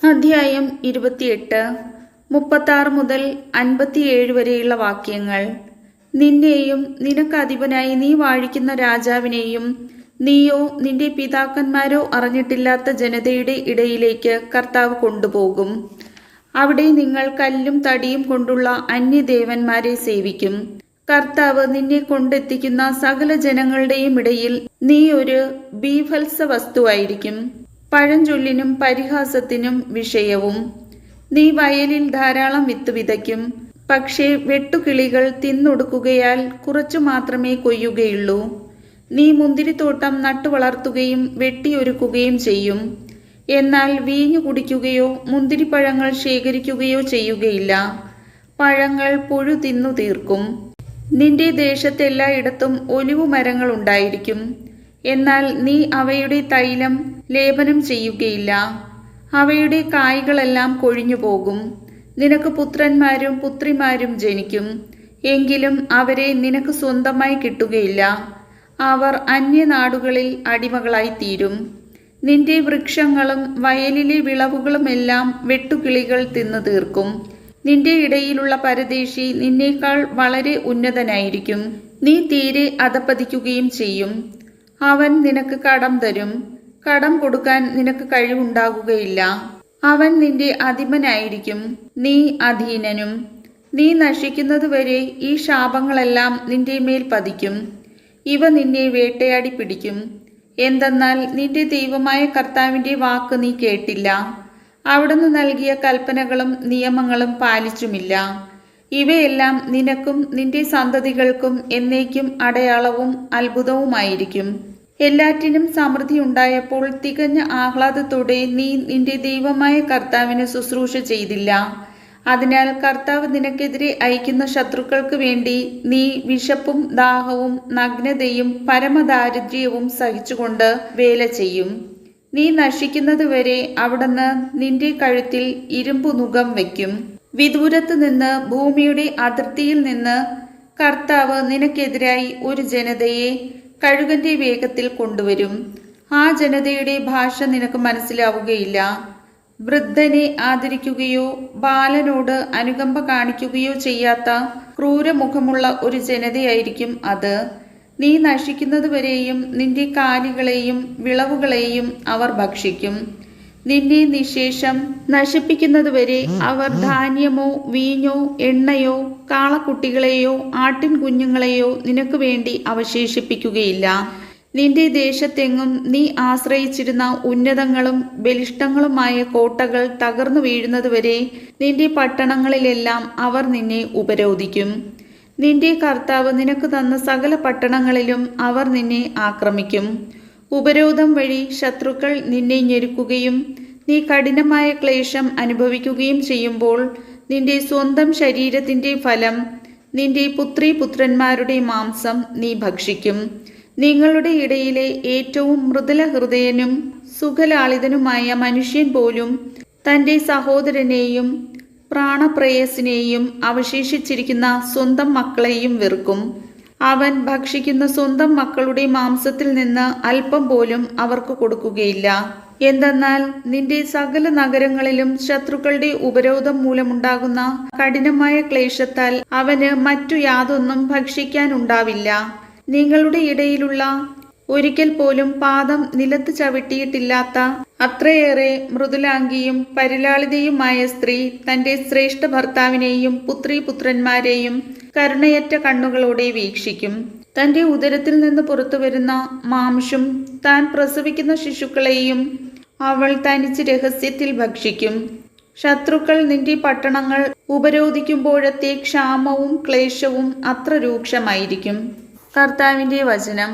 അധ്യായം 28 36 മുതൽ 57 വരെയുള്ള വാക്യങ്ങൾ. നിന്നെയും നിനക്ക് അധിപനായി നീ വാഴിക്കുന്ന രാജാവിനെയും നീയോ നിന്റെ പിതാക്കന്മാരോ അറിഞ്ഞിട്ടില്ലാത്ത ജനതയുടെ ഇടയിലേക്ക് കർത്താവ് കൊണ്ടുപോകും. അവിടെ നിങ്ങൾ കല്ലും തടിയും കൊണ്ടുള്ള അന്യദേവന്മാരെ സേവിക്കും. കർത്താവ് നിന്നെ കൊണ്ടെത്തിക്കുന്ന സകല ജനങ്ങളുടെയും ഇടയിൽ നീ ഒരു ബീഭത്സ വസ്തുവായിരിക്കും, പഴഞ്ചൊല്ലിനും പരിഹാസത്തിനും വിഷയവും. നീ വയലിൽ ധാരാളം വിത്ത് വിതയ്ക്കും, പക്ഷേ വെട്ടുകിളികൾ തിന്നൊടുക്കുകയാൽ കുറച്ചു മാത്രമേ കൊയ്യുകയുള്ളൂ. നീ മുന്തിരിത്തോട്ടം നട്ടുവളർത്തുകയും വെട്ടിയൊരുക്കുകയും ചെയ്യും, എന്നാൽ വീഞ്ഞു കുടിക്കുകയോ മുന്തിരിപ്പഴങ്ങൾ ശേഖരിക്കുകയോ ചെയ്യുകയില്ല. പഴങ്ങൾ പുഴു തിന്നു തീർക്കും. നിന്റെ ദേശത്തെല്ലായിടത്തും ഒലിവുമരങ്ങൾ ഉണ്ടായിരിക്കും, എന്നാൽ നീ അവയുടെ തൈലം ലേപനം ചെയ്യുകയില്ല. അവയുടെ കായ്കളെല്ലാം കൊഴിഞ്ഞു പോകും. നിനക്ക് പുത്രന്മാരും പുത്രിമാരും ജനിക്കും, എങ്കിലും അവരെ നിനക്ക് സ്വന്തമായി കിട്ടുകയില്ല. അവർ അന്യനാടുകളിൽ അടിമകളായി തീരും. നിന്റെ വൃക്ഷങ്ങളും വയലിലെ വിളവുകളുമെല്ലാം വെട്ടുകിളികൾ തിന്നു തീർക്കും. നിന്റെ ഇടയിലുള്ള പരദേശി നിന്നേക്കാൾ വളരെ ഉന്നതനായിരിക്കും. നീ തീരെ അധപ്പതിക്കുകയും ചെയ്യും. അവൻ നിനക്ക് കടം തരും, കടം കൊടുക്കാൻ നിനക്ക് കഴിവുണ്ടാകുകയില്ല. അവൻ നിന്റെ അധിപനായിരിക്കും, നീ അധീനനും. നീ നശിക്കുന്നതുവരെ ഈ ശാപങ്ങളെല്ലാം നിന്റെ മേൽ പതിക്കും. ഇവ നിന്നെ വേട്ടയാടി പിടിക്കും. എന്തെന്നാൽ നിന്റെ ദൈവമായ കർത്താവിൻ്റെ വാക്ക് നീ കേട്ടില്ല, അവിടുന്ന് നൽകിയ കൽപ്പനകളും നിയമങ്ങളും പാലിച്ചുമില്ല. ഇവയെല്ലാം നിനക്കും നിന്റെ സന്തതികൾക്കും എന്നേക്കും അടയാളവും അത്ഭുതവുമായിരിക്കും. എല്ലാറ്റിനും സമൃദ്ധി ഉണ്ടായപ്പോൾ തികഞ്ഞ ആഹ്ലാദത്തോടെ നീ നിന്റെ ദൈവമായ കർത്താവിന് ശുശ്രൂഷ ചെയ്തില്ല. അതിനാൽ കർത്താവ് നിനക്കെതിരെ അയക്കുന്ന ശത്രുക്കൾക്ക് വേണ്ടി നീ വിശപ്പും ദാഹവും നഗ്നതയും പരമദാരിദ്ര്യവും സഹിച്ചുകൊണ്ട് വേല ചെയ്യും. നീ നശിക്കുന്നതുവരെ അവിടുന്ന് നിന്റെ കഴുത്തിൽ ഇരുമ്പു നുകം വയ്ക്കും. വിദൂരത്ത് നിന്ന്, ഭൂമിയുടെ അതിർത്തിയിൽ നിന്ന് കർത്താവ് നിനക്കെതിരായി ഒരു ജനതയെ കഴുകന്റെ വേഗത്തിൽ കൊണ്ടുവരും. ആ ജനതയുടെ ഭാഷ നിനക്ക് മനസ്സിലാവുകയില്ല. വൃദ്ധനെ ആദരിക്കുകയോ ബാലനോട് അനുകമ്പ കാണിക്കുകയോ ചെയ്യാത്ത ക്രൂരമുഖമുള്ള ഒരു ജനതയായിരിക്കും അത്. നീ നശിക്കുന്നതുവരെയും നിന്റെ കാലികളെയും വിളവുകളെയും അവർ ഭക്ഷിക്കും. നിന്നെ നിശേഷം നശിപ്പിക്കുന്നതുവരെ അവർ ധാന്യമോ വീഞ്ഞോ എണ്ണയോ കാളക്കുട്ടികളെയോ ആട്ടിൻ കുഞ്ഞുങ്ങളെയോ നിനക്ക് വേണ്ടി അവശേഷിപ്പിക്കുകയില്ല. നിന്റെ ദേശത്തെങ്ങും നീ ആശ്രയിച്ചിരുന്ന ഉന്നതങ്ങളും ബലിഷ്ഠങ്ങളുമായ കോട്ടകൾ തകർന്നു വീഴുന്നതുവരെ നിന്റെ പട്ടണങ്ങളിലെല്ലാം അവർ നിന്നെ ഉപരോധിക്കും. നിന്റെ കർത്താവ് നിനക്ക് തന്ന സകല പട്ടണങ്ങളിലും അവർ നിന്നെ ആക്രമിക്കും. ഉപരോധം വഴി ശത്രുക്കൾ നിന്നെ ഞെരുക്കുകയും നീ കഠിനമായ ക്ലേശം അനുഭവിക്കുകയും ചെയ്യുമ്പോൾ നിന്റെ സ്വന്തം ശരീരത്തിൻ്റെ ഫലം, നിന്റെ പുത്രീപുത്രന്മാരുടെ മാംസം നീ ഭക്ഷിക്കും. നിങ്ങളുടെ ഇടയിലെ ഏറ്റവും മൃദുല ഹൃദയനും സുഖലാളിതനുമായ മനുഷ്യൻ പോലും തൻ്റെ സഹോദരനെയും പ്രാണപ്രേയസിനെയും അവശേഷിച്ചിരിക്കുന്ന സ്വന്തം മക്കളെയും വെറുക്കും. അവൻ ഭക്ഷിക്കുന്ന സ്വന്തം മക്കളുടെ മാംസത്തിൽ നിന്ന് അല്പം പോലും അവർക്ക് കൊടുക്കുകയില്ല. എന്തെന്നാൽ നിന്റെ സകല നഗരങ്ങളിലും ശത്രുക്കളുടെ ഉപരോധം മൂലമുണ്ടാകുന്ന കഠിനമായ ക്ലേശത്താൽ അവന് മറ്റു യാതൊന്നും ഭക്ഷിക്കാനുണ്ടാവില്ല. നിങ്ങളുടെ ഇടയിലുള്ള ഒരിക്കൽ പോലും പാദം നിലത്ത് ചവിട്ടിയിട്ടില്ലാത്ത അത്രയേറെ മൃദുലാംഗിയും പരിലാളിതയുമായ സ്ത്രീ തൻ്റെ ശ്രേഷ്ഠ ഭർത്താവിനെയും പുത്രീപുത്രന്മാരെയും കരുണയറ്റ കണ്ണുകളോടെ വീക്ഷിക്കും. തൻ്റെ ഉദരത്തിൽ നിന്ന് പുറത്തു വരുന്ന മാംസം, താൻ പ്രസവിക്കുന്ന ശിശുക്കളെയും അവൾ തനിച്ച് രഹസ്യത്തിൽ ഭക്ഷിക്കും. ശത്രുക്കൾ നിന്റെ പട്ടണങ്ങൾ ഉപരോധിക്കുമ്പോഴത്തെ ക്ഷാമവും ക്ലേശവും അത്ര രൂക്ഷമായിരിക്കും. കർത്താവിൻ്റെ വചനം.